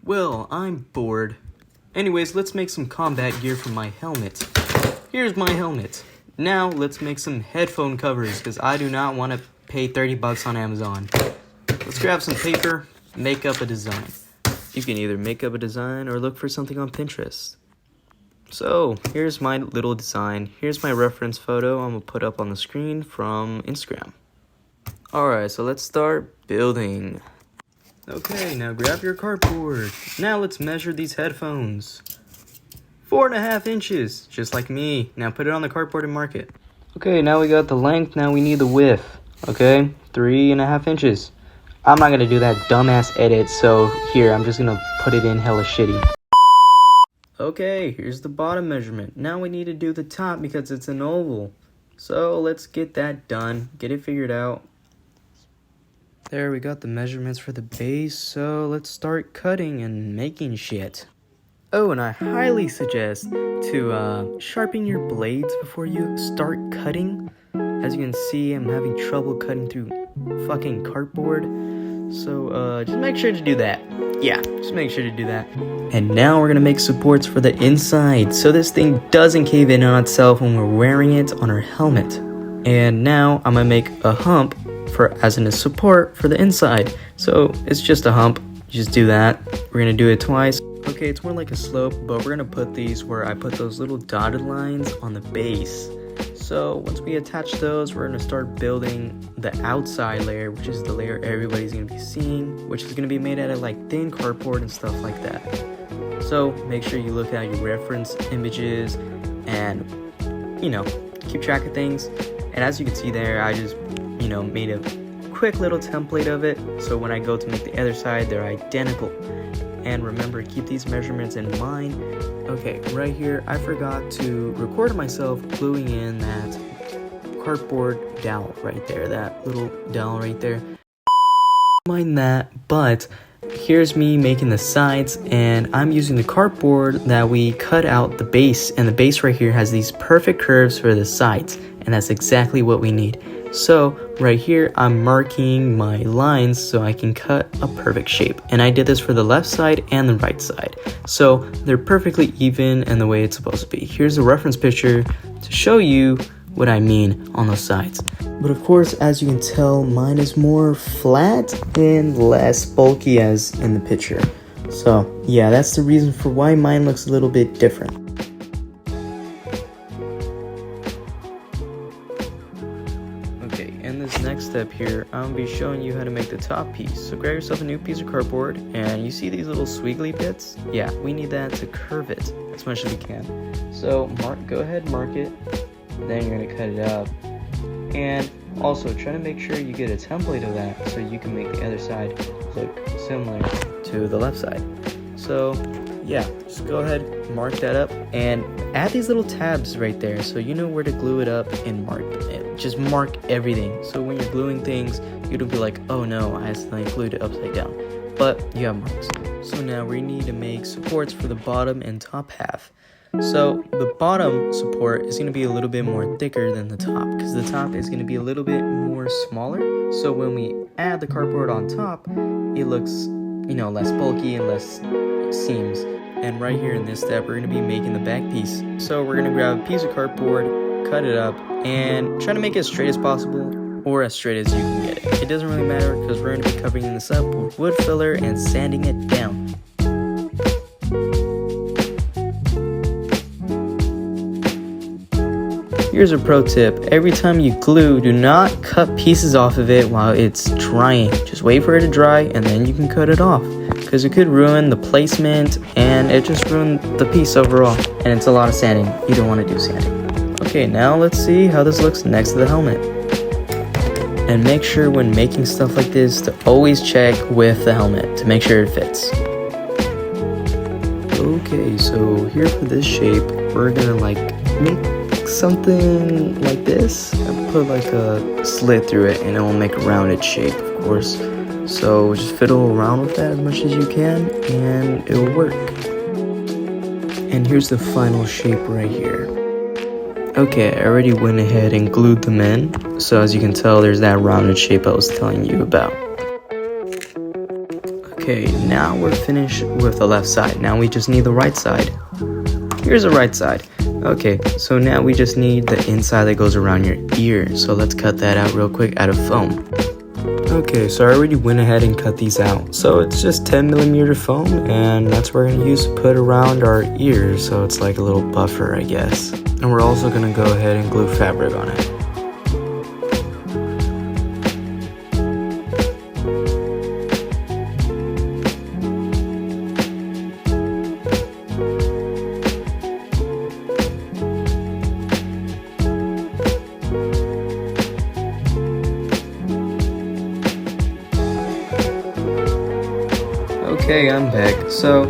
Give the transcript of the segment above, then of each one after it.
Well, I'm bored. Anyways, let's make some combat gear for my helmet. Here's my helmet. Now, let's make some headphone covers, because I do not want to pay 30 bucks on Amazon. Let's grab some paper, make up a design. You can either make up a design or look for something on Pinterest. So, here's my little design. Here's my reference photo I'm going to put up on the screen from Instagram. Alright, so let's start building. Okay, now grab your cardboard. Now let's measure these headphones. 4.5 inches, just like me. Now put it on the cardboard and mark it. Okay, now we got the length, now we need the width. Okay, 3.5 inches. I'm not gonna do that dumbass edit, so here, I'm just gonna put it in hella shitty. Okay, here's the bottom measurement. Now we need to do the top because it's an oval. So let's get that done, get it figured out. There, we got the measurements for the base, so let's start cutting and making shit. Oh, and I highly suggest to sharpen your blades before you start cutting. As you can see, I'm having trouble cutting through fucking cardboard. So, just make sure to do that. Yeah, just make sure to do that. And now we're gonna make supports for the inside, so this thing doesn't cave in on itself when we're wearing it on our helmet. And now I'm gonna make a hump as in a support for the inside. So it's just a hump, just do that. We're gonna do it twice. Okay, it's more like a slope, but we're gonna put these where I put those little dotted lines on the base. So once we attach those, we're gonna start building the outside layer, which is the layer everybody's gonna be seeing, which is gonna be made out of like thin cardboard and stuff like that. So make sure you look at your reference images and, keep track of things. And as you can see there, I just made a quick little template of it, so when I go to make the other side, they're identical. And remember, keep these measurements in mind. Okay, right here, I forgot to record myself gluing in that cardboard dowel right there, that little dowel right there. Mind that, but here's me making the sides, and I'm using the cardboard that we cut out the base, and the base right here has these perfect curves for the sides, and that's exactly what we need. So right here, I'm marking my lines so I can cut a perfect shape. And I did this for the left side and the right side. So they're perfectly even and the way it's supposed to be. Here's a reference picture to show you what I mean on those sides. But of course, as you can tell, mine is more flat and less bulky as in the picture. So yeah, that's the reason for why mine looks a little bit different. In this next step here, I'm going to be showing you how to make the top piece. So grab yourself a new piece of cardboard, and you see these little squiggly bits? Yeah, we need that to curve it as much as we can. So go ahead, mark it, then you're going to cut it up. And also try to make sure you get a template of that so you can make the other side look similar to the left side. So yeah, just go ahead, mark that up, and add these little tabs right there so you know where to glue it up and mark it. Just mark everything, so when you're gluing things, you don't be like, oh no, I accidentally glued it upside down. But you have marks. So now we need to make supports for the bottom and top half. So the bottom support is going to be a little bit more thicker than the top, because the top is going to be a little bit more smaller. So when we add the cardboard on top, it looks, less bulky and less seams. And right here in this step, we're going to be making the back piece. So we're going to grab a piece of cardboard, cut it up, and try to make it as straight as possible, or as straight as you can get it. It doesn't really matter, because we're going to be covering this up with wood filler and sanding it down. Here's a pro tip: every time you glue, do not cut pieces off of it while it's drying. Just wait for it to dry and then you can cut it off, because it could ruin the placement and it just ruined the piece overall. And it's a lot of sanding. You don't want to do sanding. Okay, now let's see how this looks next to the helmet. And make sure when making stuff like this to always check with the helmet to make sure it fits. Okay, so here for this shape, we're gonna make something like this. I put like a slit through it and it will make a rounded shape, of course. So just fiddle around with that as much as you can and it will work. And here's the final shape right here. Okay, I already went ahead and glued them in, so as you can tell, there's that rounded shape I was telling you about. Okay, now we're finished with the left side. Now we just need the right side. Here's the right side. Okay, so now we just need the inside that goes around your ear. So let's cut that out real quick out of foam. Okay, so I already went ahead and cut these out. So it's just 10mm foam, and that's what we're gonna use to put around our ears. So it's like a little buffer, I guess. And we're also gonna go ahead and glue fabric on it. Okay, I'm back. So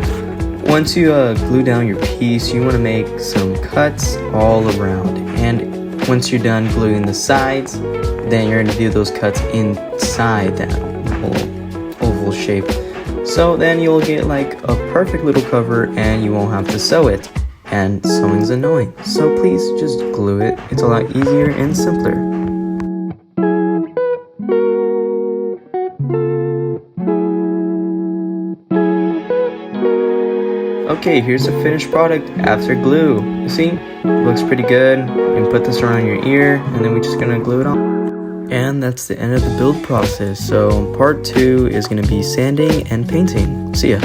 once you glue down your piece, you want to make some cuts all around, and once you're done gluing the sides, then you're going to do those cuts inside that whole oval shape. So then you'll get like a perfect little cover and you won't have to sew it, and sewing's annoying, so please just glue it. It's a lot easier and simpler. Okay, here's the finished product after glue. You see, it looks pretty good. You can put this around your ear, and then we're just gonna glue it on. And that's the end of the build process. So part 2 is gonna be sanding and painting. See ya.